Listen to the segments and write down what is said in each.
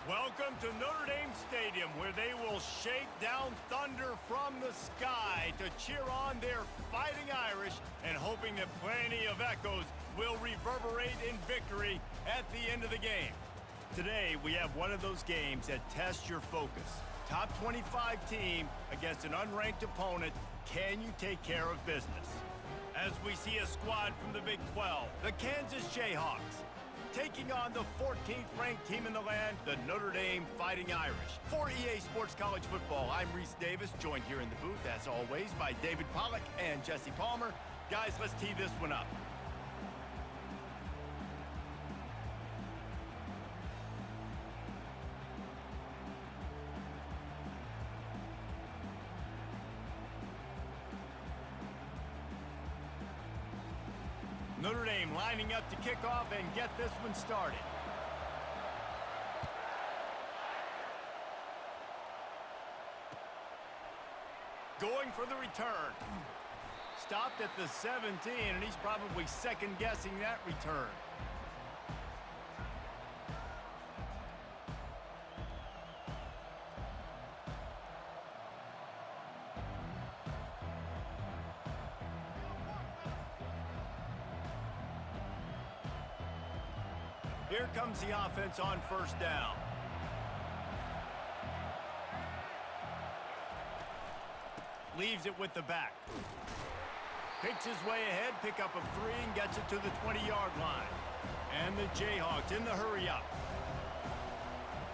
Welcome to Notre Dame Stadium, where they will shake down thunder from the sky to cheer on their Fighting Irish and hoping that plenty of echoes will reverberate in victory at the end of the game. Today, we have one of those games that tests your focus. Top 25 team against an unranked opponent. Can you take care of business? As we see a squad from the Big 12, the Kansas Jayhawks, taking on the 14th ranked team in the land, the Notre Dame Fighting Irish. For EA Sports College Football, I'm Reese Davis, joined here in the booth, as always, by David Pollack and Jesse Palmer. Guys, let's tee this one up. Notre Dame lining up to kick off and get this one started. Going for the return. Stopped at the 17, and he's probably second-guessing that return. Here comes the offense on first down. Leaves it with the back. Picks his way ahead, pick up of 3, and gets it to the 20-yard line. And the Jayhawks in the hurry-up.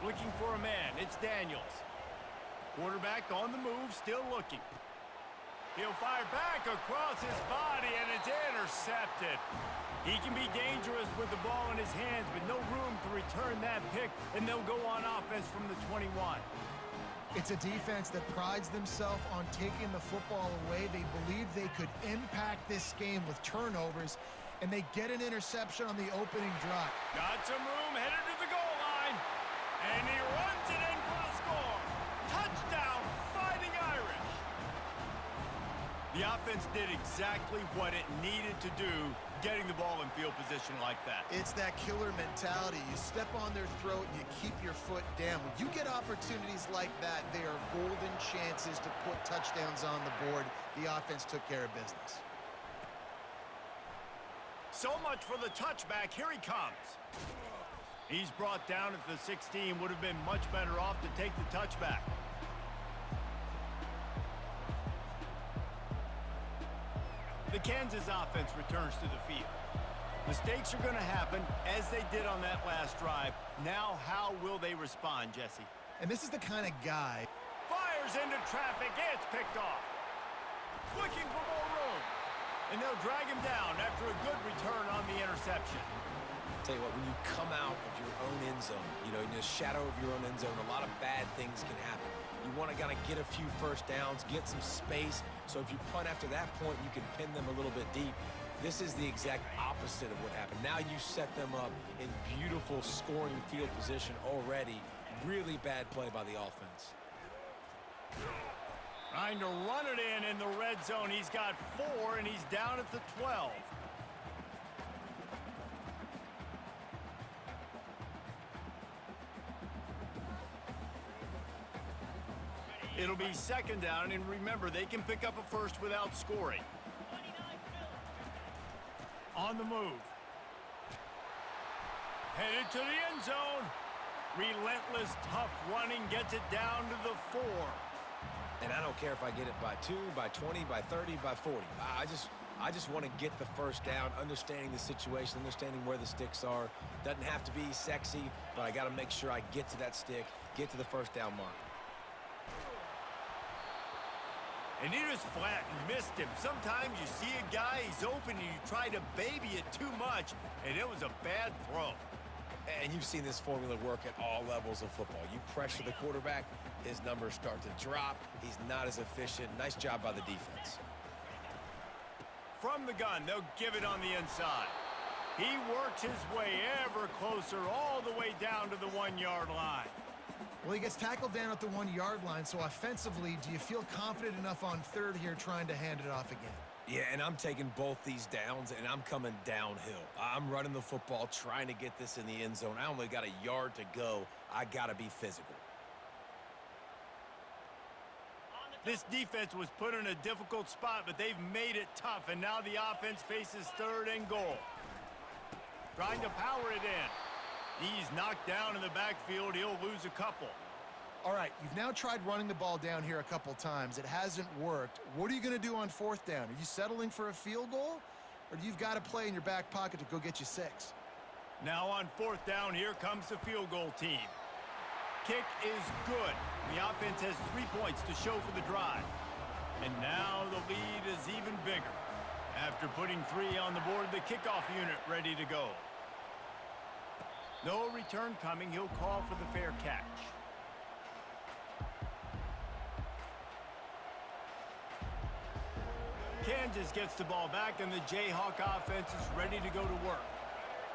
Looking for a man, it's Daniels. Quarterback on the move, still looking. He'll fire back across his body, and it's intercepted. He can be dangerous with the ball in his hands, but no room to return that pick, and they'll go on offense from the 21. It's a defense that prides themselves on taking the football away. They believe they could impact this game with turnovers, and they get an interception on the opening drive. Got some room, headed to the goal line, and he runs it in for the score. Touchdown, Fighting Irish. The offense did exactly what it needed to do, getting the ball in field position like that. It's that killer mentality. You step on their throat and you keep your foot down. When you get opportunities like that, they are golden chances to put touchdowns on the board. The offense took care of business. So much for the touchback. Here he comes. He's brought down at the 16. Would have been much better off to take the touchback. The Kansas offense returns to the field. Mistakes are going to happen, as they did on that last drive. Now, how will they respond, Jesse? And this is the kind of guy. Fires into traffic. It's picked off. Looking for more room. And they'll drag him down after a good return on the interception. Tell you what, when you come out of your own end zone, in the shadow of your own end zone, a lot of bad things can happen. You want to kind of get a few first downs, get some space, so if you punt after that point, you can pin them a little bit deep. This is the exact opposite of what happened. Now you set them up in beautiful scoring field position already. Really bad play by the offense. Trying to run it in the red zone. He's got 4, and he's down at the 12. It'll be second down, and remember, they can pick up a first without scoring. On the move. Headed to the end zone. Relentless, tough running gets it down to the 4. And I don't care if I get it by 2, by 20, by 30, by 40. I just want to get the first down, understanding the situation, understanding where the sticks are. Doesn't have to be sexy, but I got to make sure I get to that stick, get to the first down mark. And he just flat and missed him. Sometimes you see a guy, he's open, and you try to baby it too much, and it was a bad throw. And you've seen this formula work at all levels of football. You pressure the quarterback, his numbers start to drop. He's not as efficient. Nice job by the defense. From the gun, they'll give it on the inside. He works his way ever closer all the way down to the 1-yard line. Well, he gets tackled down at the 1-yard line, so offensively, do you feel confident enough on third here trying to hand it off again? Yeah, and I'm taking both these downs, and I'm coming downhill. I'm running the football, trying to get this in the end zone. I only got a yard to go. I got to be physical. This defense was put in a difficult spot, but they've made it tough, and now the offense faces 3rd and goal. Trying to power it in. He's knocked down in the backfield. He'll lose a couple. All right, you've now tried running the ball down here a couple times. It hasn't worked. What are you going to do on 4th down? Are you settling for a field goal? Or do you've got a play in your back pocket to go get you 6? Now on 4th down, here comes the field goal team. Kick is good. The offense has 3 points to show for the drive. And now the lead is even bigger. After putting 3 on the board, the kickoff unit ready to go. No return coming. He'll call for the fair catch. Kansas gets the ball back, and the Jayhawk offense is ready to go to work.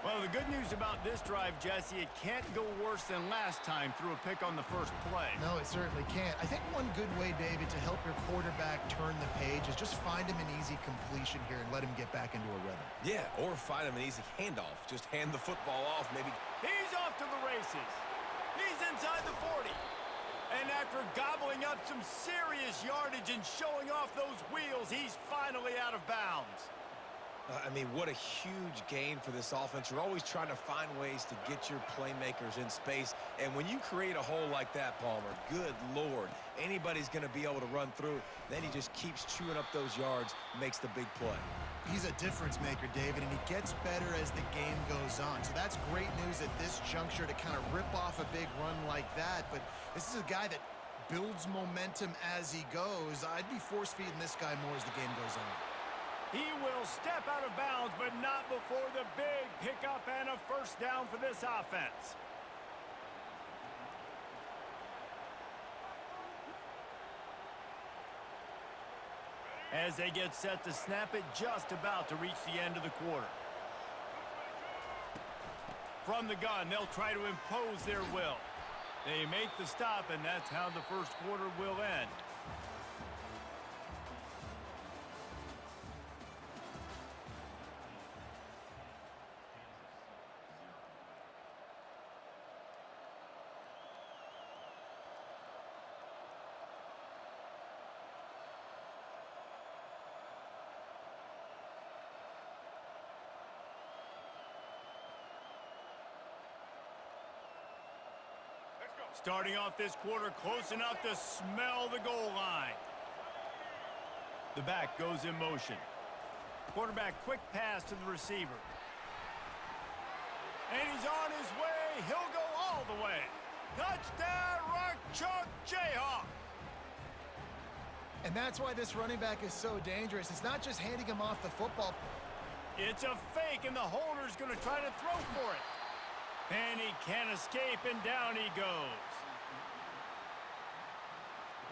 Well, the good news about this drive, Jesse, it can't go worse than last time through a pick on the first play. No, it certainly can't. I think one good way, David, to help your quarterback turn the page is just find him an easy completion here and let him get back into a rhythm. Yeah, or find him an easy handoff. Just hand the football off, maybe. He's off to the races. He's inside the 40. And after gobbling up some serious yardage and showing off those wheels, he's finally out of bounds. I mean, what a huge gain for this offense. You're always trying to find ways to get your playmakers in space. And when you create a hole like that, Palmer, good Lord, anybody's going to be able to run through. Then he just keeps chewing up those yards, makes the big play. He's a difference maker, David, and he gets better as the game goes on. So that's great news at this juncture to kind of rip off a big run like that. But this is a guy that builds momentum as he goes. I'd be force-feeding this guy more as the game goes on. He will step out of bounds, but not before the big pickup and a first down for this offense. As they get set to snap it, just about to reach the end of the quarter. From the gun, they'll try to impose their will. They make the stop, and that's how the first quarter will end. Starting off this quarter close enough to smell the goal line. The back goes in motion. Quarterback quick pass to the receiver. And he's on his way. He'll go all the way. Touchdown, Rock Chalk Jayhawk. And that's why this running back is so dangerous. It's not just handing him off the football. It's a fake, and the holder's going to try to throw for it. And he can't escape, and down he goes.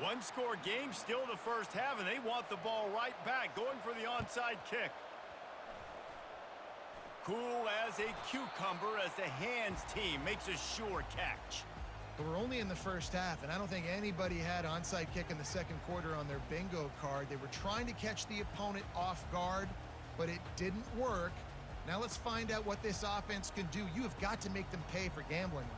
One-score game, still the first half, and they want the ball right back, going for the onside kick. Cool as a cucumber as the hands team makes a sure catch. But we're only in the first half, and I don't think anybody had onside kick in the second quarter on their bingo card. They were trying to catch the opponent off guard, but it didn't work. Now let's find out what this offense can do. You have got to make them pay for gambling like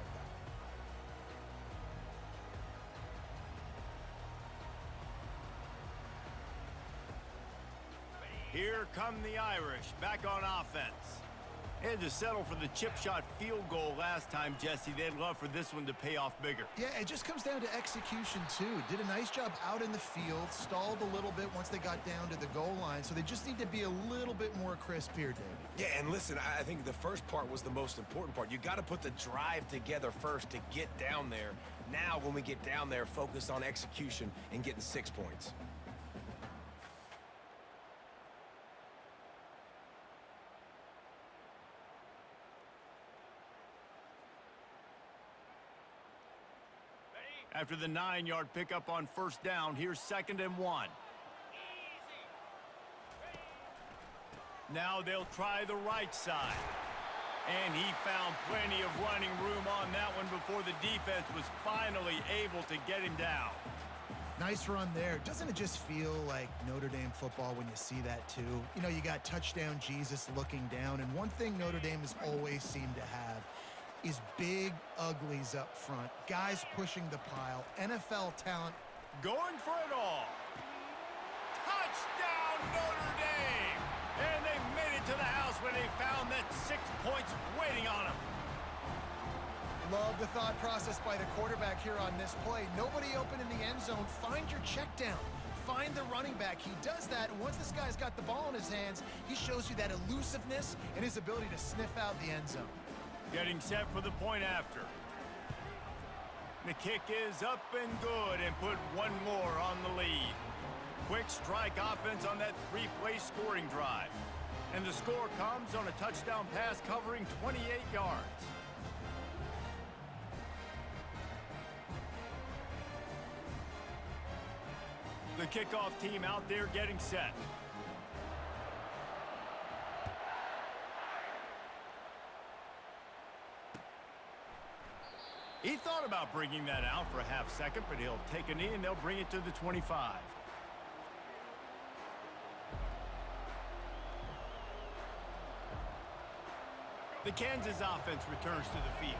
that. Here come the Irish, back on offense. They had to settle for the chip shot field goal last time, Jesse. They'd love for this one to pay off bigger. Yeah, it just comes down to execution, too. Did a nice job out in the field, stalled a little bit once they got down to the goal line, so they just need to be a little bit more crisp here, David. Yeah, and listen, I think the first part was the most important part. You got to put the drive together first to get down there. Now, when we get down there, focus on execution and getting 6 points. After the 9-yard pickup on first down, here's 2nd and 1. Now they'll try the right side. And he found plenty of running room on that one before the defense was finally able to get him down. Nice run there. Doesn't it just feel like Notre Dame football when you see that too? You know, you got touchdown Jesus looking down, and one thing Notre Dame has always seemed to have is big uglies up front, guys pushing the pile, NFL talent. Going for it all. Touchdown, Notre Dame! And they made it to the house when they found that 6 points waiting on them. Love the thought process by the quarterback here on this play. Nobody open in the end zone. Find your check down. Find the running back. He does that, and once this guy's got the ball in his hands, he shows you that elusiveness and his ability to sniff out the end zone. Getting set for the point after. The kick is up and good and put one more on the lead. Quick strike offense on that three-play scoring drive. And the score comes on a touchdown pass covering 28 yards. The kickoff team out there getting set. He thought about bringing that out for a half second, but he'll take a knee and they'll bring it to the 25. The Kansas offense returns to the field.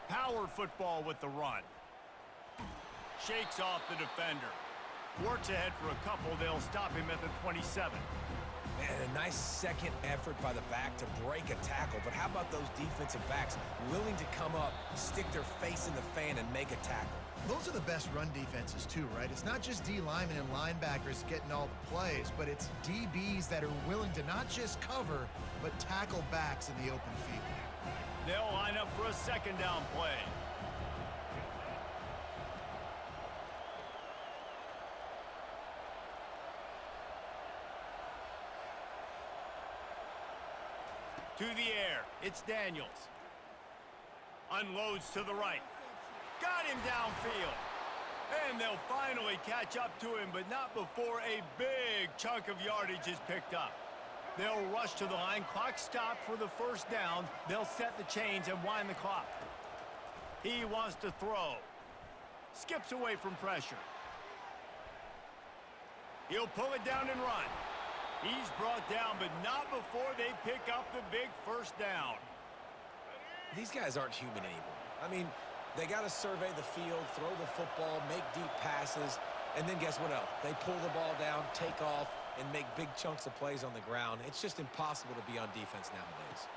Power football with the run. Shakes off the defender. Works ahead for a couple. They'll stop him at the 27. And a nice second effort by the back to break a tackle. But how about those defensive backs willing to come up, stick their face in the fan, and make a tackle? Those are the best run defenses too, right? It's not just D linemen and linebackers getting all the plays, but it's DBs that are willing to not just cover, but tackle backs in the open field. They'll line up for a second down play. To the air, it's Daniels. Unloads to the right. Got him downfield. And they'll finally catch up to him, but not before a big chunk of yardage is picked up. They'll rush to the line. Clock stopped for the first down. They'll set the chains and wind the clock. He wants to throw. Skips away from pressure. He'll pull it down and run. He's brought down, but not before they pick up the big first down. These guys aren't human anymore. I mean, they got to survey the field, throw the football, make deep passes, and then guess what else? They pull the ball down, take off, and make big chunks of plays on the ground. It's just impossible to be on defense nowadays.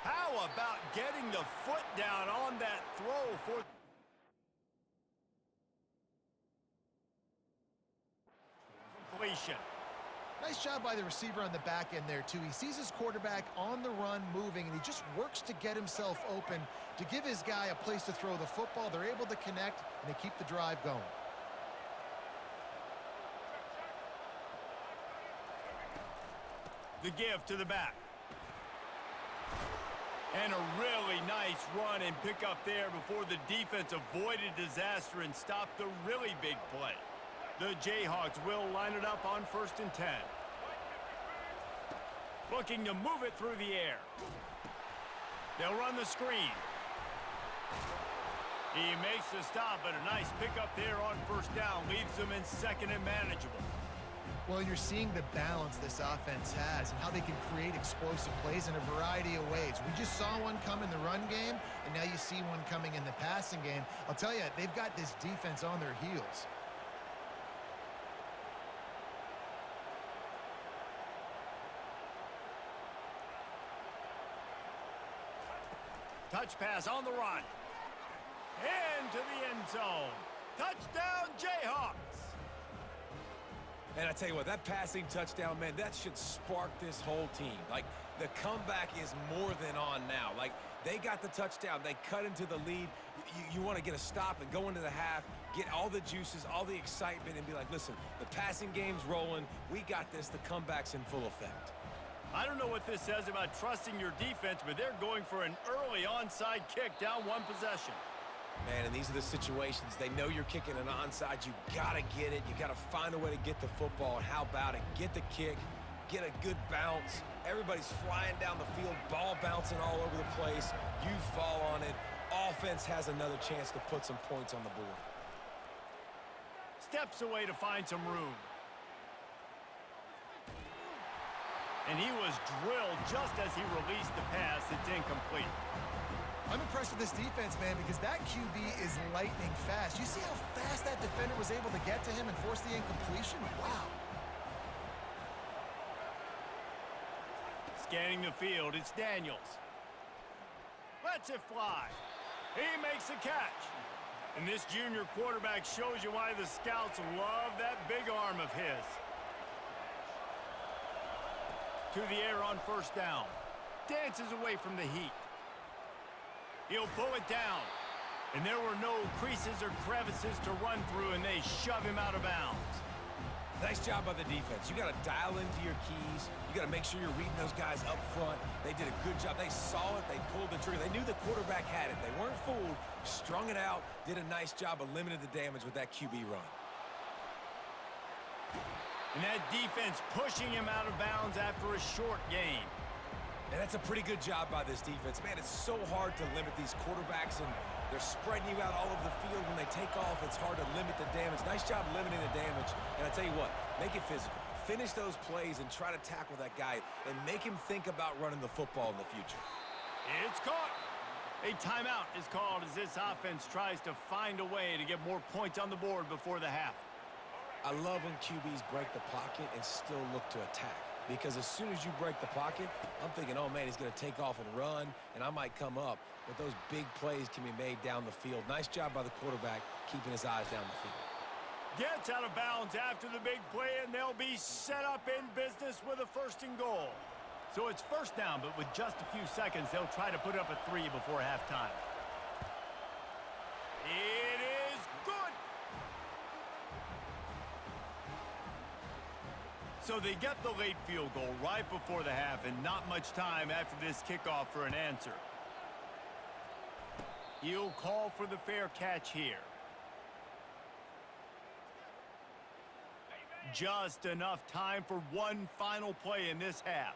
How about getting the foot down on that throw for completion? Nice job by the receiver on the back end there, too. He sees his quarterback on the run moving, and he just works to get himself open to give his guy a place to throw the football. They're able to connect, and they keep the drive going. The give to the back. And a really nice run and pick up there before the defense avoided disaster and stopped the really big play. The Jayhawks will line it up on 1st and 10. Looking to move it through the air. They'll run the screen. He makes the stop, but a nice pickup there on 1st down. Leaves them in 2nd and manageable. Well, you're seeing the balance this offense has and how they can create explosive plays in a variety of ways. We just saw one come in the run game, and now you see one coming in the passing game. I'll tell you, they've got this defense on their heels. Touch pass on the run. Into the end zone. Touchdown, Jayhawks. And I tell you what, that passing touchdown, man, that should spark this whole team. Like, the comeback is more than on now. Like, they got the touchdown. They cut into the lead. You want to get a stop and go into the half, get all the juices, all the excitement, and be like, listen, the passing game's rolling. We got this. The comeback's in full effect. I don't know what this says about trusting your defense, but they're going for an early onside kick down one possession. Man, and these are the situations. They know you're kicking an onside. You got to get it. You got to find a way to get the football. And how about it? Get the kick, get a good bounce. Everybody's flying down the field, ball bouncing all over the place. You fall on it. Offense has another chance to put some points on the board. Steps away to find some room. And he was drilled just as he released the pass. It's incomplete. I'm impressed with this defense, man, because that QB is lightning fast. You see how fast that defender was able to get to him and force the incompletion? Wow. Scanning the field, it's Daniels. Lets it fly. He makes the catch. And this junior quarterback shows you why the scouts love that big arm of his. To the air on first down. Dances away from the heat. He'll pull it down. And there were no creases or crevices to run through, and they shove him out of bounds. Nice job by the defense. You got to dial into your keys. You got to make sure you're reading those guys up front. They did a good job. They saw it. They pulled the trigger. They knew the quarterback had it. They weren't fooled. Strung it out. Did a nice job of limiting the damage with that QB run. And that defense pushing him out of bounds after a short gain. And that's a pretty good job by this defense. Man, it's so hard to limit these quarterbacks, and they're spreading you out all over the field. When they take off, it's hard to limit the damage. Nice job limiting the damage. And I tell you what, make it physical. Finish those plays and try to tackle that guy and make him think about running the football in the future. It's caught. A timeout is called as this offense tries to find a way to get more points on the board before the half. I love when QBs break the pocket and still look to attack. Because as soon as you break the pocket, I'm thinking, oh, man, he's going to take off and run, and I might come up. But those big plays can be made down the field. Nice job by the quarterback keeping his eyes down the field. Gets out of bounds after the big play, and they'll be set up in business with a first and goal. So it's first down, but with just a few seconds, they'll try to put up a 3 before halftime. It is good. So they get the late field goal right before the half, and not much time after this kickoff for an answer. He'll call for the fair catch here. Just enough time for one final play in this half.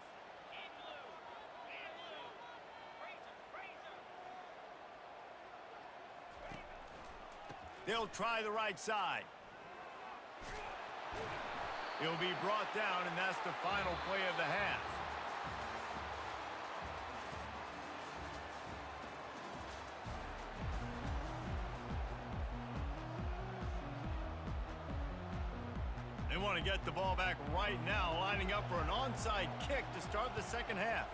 They'll try the right side. He'll be brought down, and that's the final play of the half. They want to get the ball back right now, lining up for an onside kick to start the second half.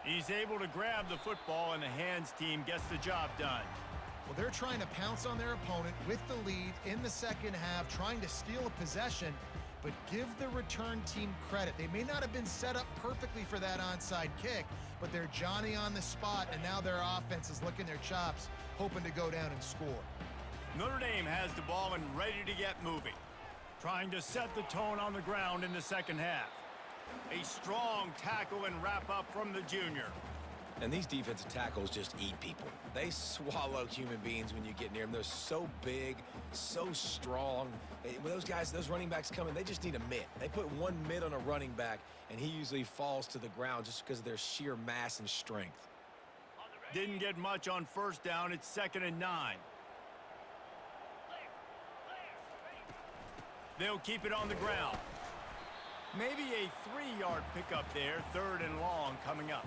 He's able to grab the football, and the hands team gets the job done. Well, they're trying to pounce on their opponent with the lead in the second half, trying to steal a possession, but give the return team credit. They may not have been set up perfectly for that onside kick, but they're Johnny on the spot, and now their offense is licking their chops, hoping to go down and score. Notre Dame has the ball and ready to get moving, trying to set the tone on the ground in the second half. A strong tackle and wrap up from the junior. And these defensive tackles just eat people. They swallow human beings when you get near them. They're so big, so strong. When those guys, those running backs come in, they just need a mitt. They put one mitt on a running back, and he usually falls to the ground just because of their sheer mass and strength. Didn't get much on first down. It's 2nd and 9. They'll keep it on the ground. Maybe a 3-yard pickup there, 3rd and long coming up.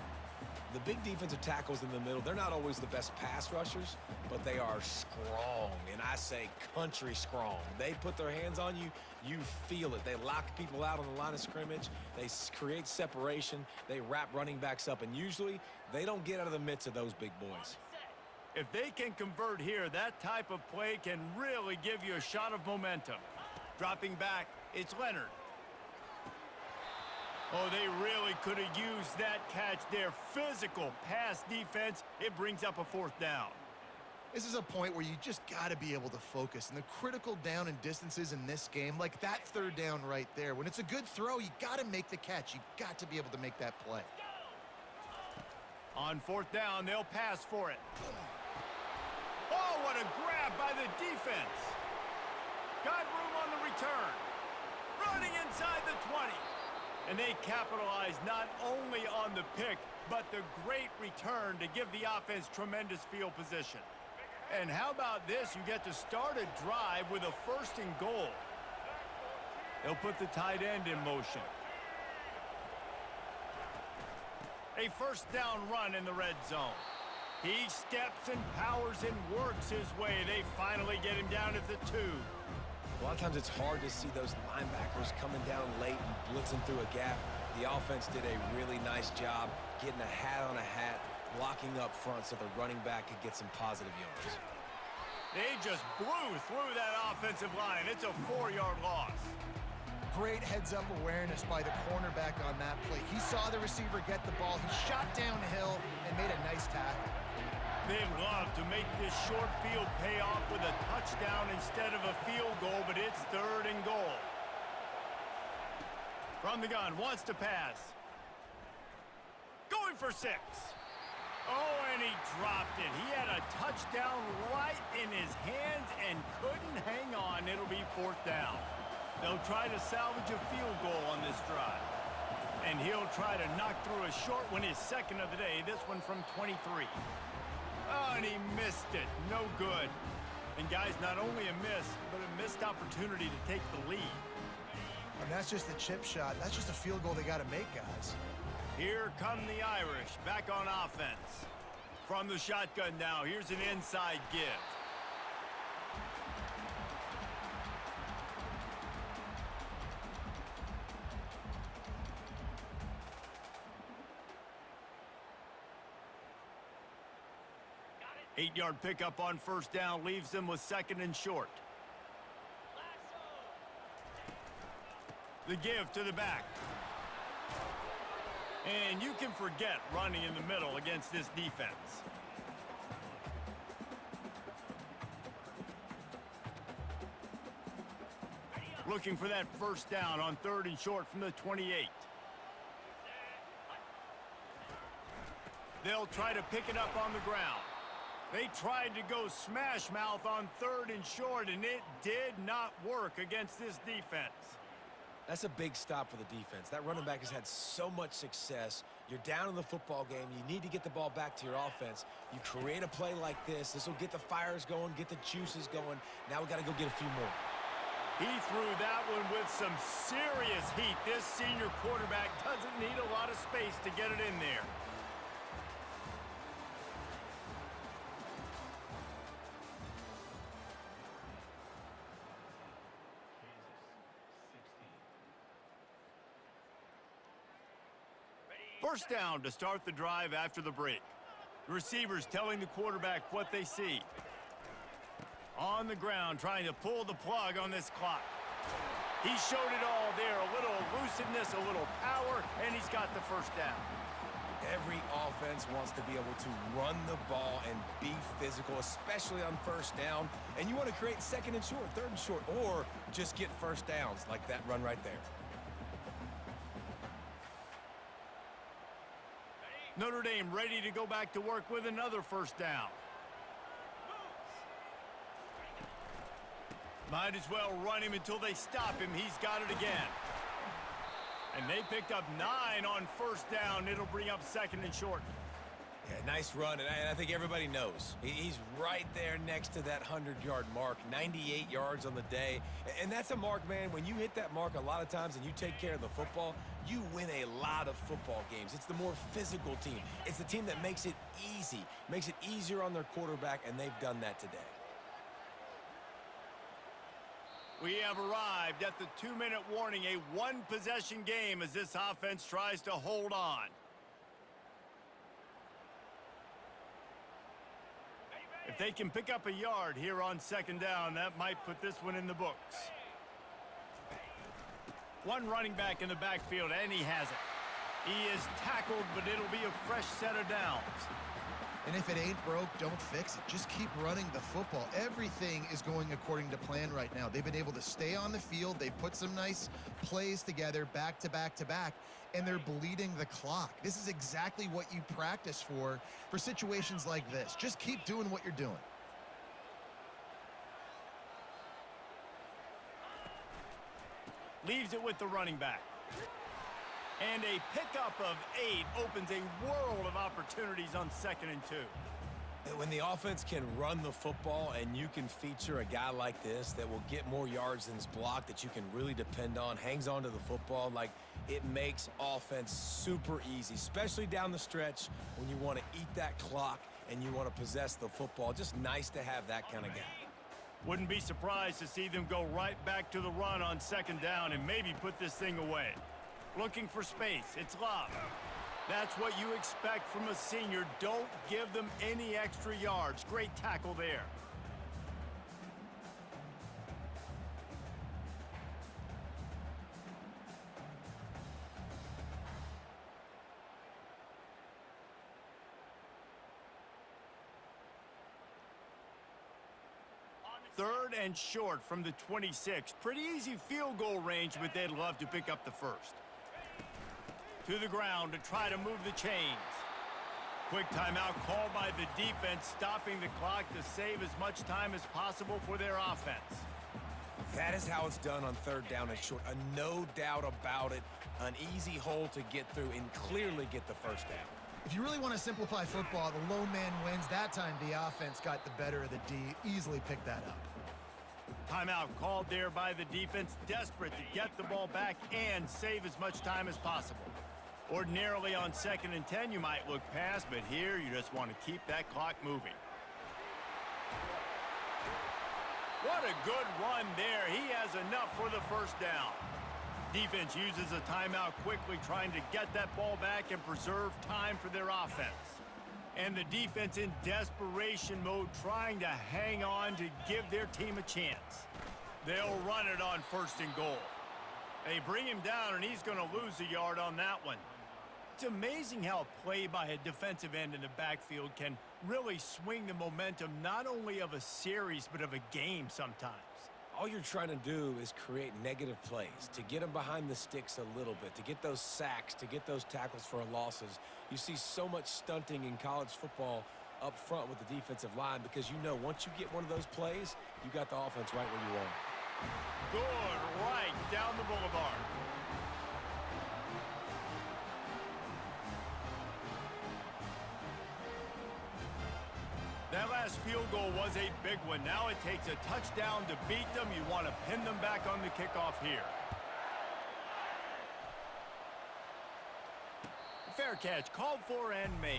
The big defensive tackles in the middle, they're not always the best pass rushers, but they are strong, and I say country strong. They put their hands on you, you feel it. They lock people out on the line of scrimmage. They create separation. They wrap running backs up, and usually they don't get out of the midst of those big boys. If they can convert here, that type of play can really give you a shot of momentum. Dropping back, it's Leonard. Oh, they really could have used that catch there. Physical pass defense. It brings up a 4th down. This is a point where you just got to be able to focus. And the critical down and distances in this game, like that 3rd down right there, when it's a good throw, you got to make the catch. You got to be able to make that play. On 4th down, they'll pass for it. Oh, what a grab by the defense. Got room on the return. running inside the 20. And they capitalize not only on the pick, but the great return to give the offense tremendous field position. And how about this? You get to start a drive with a 1st and goal. They'll put the tight end in motion. A 1st down run in the red zone. He steps and powers and works his way. They finally get him down at the 2. A lot of times it's hard to see those linebackers coming down late and blitzing through a gap. The offense did a really nice job getting a hat on a hat, blocking up front so the running back could get some positive yards. They just blew through that offensive line. It's a 4-yard loss. Great heads-up awareness by the cornerback on that play. He saw the receiver get the ball. He shot downhill and made a nice tackle. They'd love to make this short field pay off with a touchdown instead of a field goal, but it's 3rd and goal. From the gun, wants to pass. Going for 6. Oh, and he dropped it. He had a touchdown right in his hands and couldn't hang on. It'll be 4th down. They'll try to salvage a field goal on this drive. And he'll try to knock through a short one, his 2nd of the day, this one from 23. Oh, and he missed it. No good. And guys, not only a miss, but a missed opportunity to take the lead. And that's just a chip shot. That's just a field goal they got to make, guys. Here come the Irish, back on offense. From the shotgun now, here's an inside give. Eight-yard pickup on 1st down leaves them with 2nd and short. The give to the back. And you can forget running in the middle against this defense. Looking for that 1st down on 3rd and short from the 28. They'll try to pick it up on the ground. They tried to go smash mouth on 3rd and short, and it did not work against this defense. That's a big stop for the defense. That running back has had so much success. You're down in the football game. You need to get the ball back to your offense. You create a play like this. This will get the fires going, get the juices going. Now we got to go get a few more. He threw that one with some serious heat. This senior quarterback doesn't need a lot of space to get it in there. First down to start the drive after the break. The receivers telling the quarterback what they see. On the ground, trying to pull the plug on this clock. He showed it all there. A little elusiveness, a little power, and he's got the 1st down. Every offense wants to be able to run the ball and be physical, especially on 1st down. And you want to create 2nd and short, 3rd and short, or just get 1st downs like that run right there. Notre Dame ready to go back to work with another 1st down. Might as well run him until they stop him. He's got it again. And they picked up 9 on 1st down. It'll bring up 2nd and short. Yeah, nice run, and I think everybody knows. He's right there next to that 100-yard mark, 98 yards on the day. And that's a mark, man. When you hit that mark a lot of times and you take care of the football, you win a lot of football games. It's the more physical team. It's the team that makes it easy, makes it easier on their quarterback, and they've done that today. We have arrived at the 2-minute warning, a 1-possession game as this offense tries to hold on. If they can pick up a yard here on 2nd down, that might put this one in the books. One running back in the backfield, and he has it. He is tackled, but it'll be a fresh set of downs. And if it ain't broke, don't fix it. Just keep running the football. Everything is going according to plan right now. They've been able to stay on the field. They put some nice plays together back to back to back, and they're bleeding the clock. This is exactly what you practice for situations like this. Just keep doing what you're doing. Leaves it with the running back. And a pickup of 8 opens a world of opportunities on 2nd and 2. When the offense can run the football and you can feature a guy like this that will get more yards than his block, that you can really depend on, hangs on to the football, like, it makes offense super easy, especially down the stretch when you want to eat that clock and you want to possess the football. Just nice to have that kind of guy. Wouldn't be surprised to see them go right back to the run on 2nd down and maybe put this thing away. Looking for space. It's Love. That's what you expect from a senior. Don't give them any extra yards. Great tackle there. Third and short from the 26. Pretty easy field goal range, but they'd love to pick up the first. To the ground to try to move the chains. Quick timeout called by the defense, stopping the clock to save as much time as possible for their offense. That is how it's done on 3rd down and short. No doubt about it. An easy hole to get through and clearly get the first down. If you really want to simplify football, the lone man wins. That time the offense got the better of the D. Easily picked that up. Timeout called there by the defense, desperate to get the ball back and save as much time as possible. Ordinarily on 2nd and 10, you might look past, but here you just want to keep that clock moving. What a good run there. He has enough for the first down. Defense uses a timeout quickly, trying to get that ball back and preserve time for their offense. And the defense in desperation mode, trying to hang on to give their team a chance. They'll run it on 1st and goal. They bring him down, and he's going to lose a yard on that one. It's amazing how a play by a defensive end in the backfield can really swing the momentum not only of a series but of a game sometimes. All you're trying to do is create negative plays, to get them behind the sticks a little bit, to get those sacks, to get those tackles for losses. You see so much stunting in college football up front with the defensive line because you know once you get one of those plays, you got the offense right where you want it. Good right down the boulevard. That last field goal was a big one. Now it takes a touchdown to beat them. You want to pin them back on the kickoff here. Fair catch called for and made.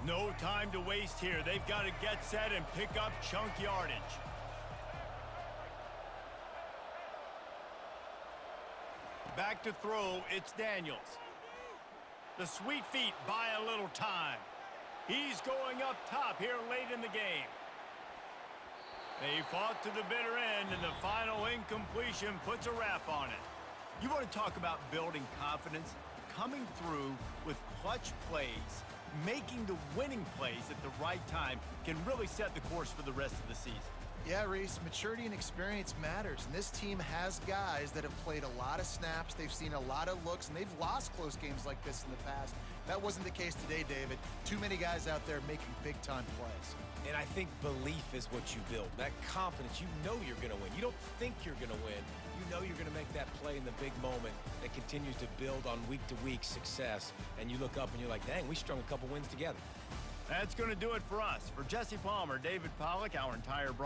No time to waste here. They've got to get set and pick up chunk yardage. Back to throw, it's Daniels. The sweet feet buy a little time. He's going up top here late in the game. They fought to the bitter end, and the final incompletion puts a wrap on it. You want to talk about building confidence? Coming through with clutch plays, making the winning plays at the right time can really set the course for the rest of the season. Yeah, Reese, maturity and experience matters, and this team has guys that have played a lot of snaps, they've seen a lot of looks, and they've lost close games like this in the past. That wasn't the case today, David. Too many guys out there making big-time plays. And I think belief is what you build. That confidence, you know you're going to win. You don't think you're going to win. You know you're going to make that play in the big moment that continues to build on week-to-week success. And you look up and you're like, dang, we strung a couple wins together. That's going to do it for us. For Jesse Palmer, David Pollack, our entire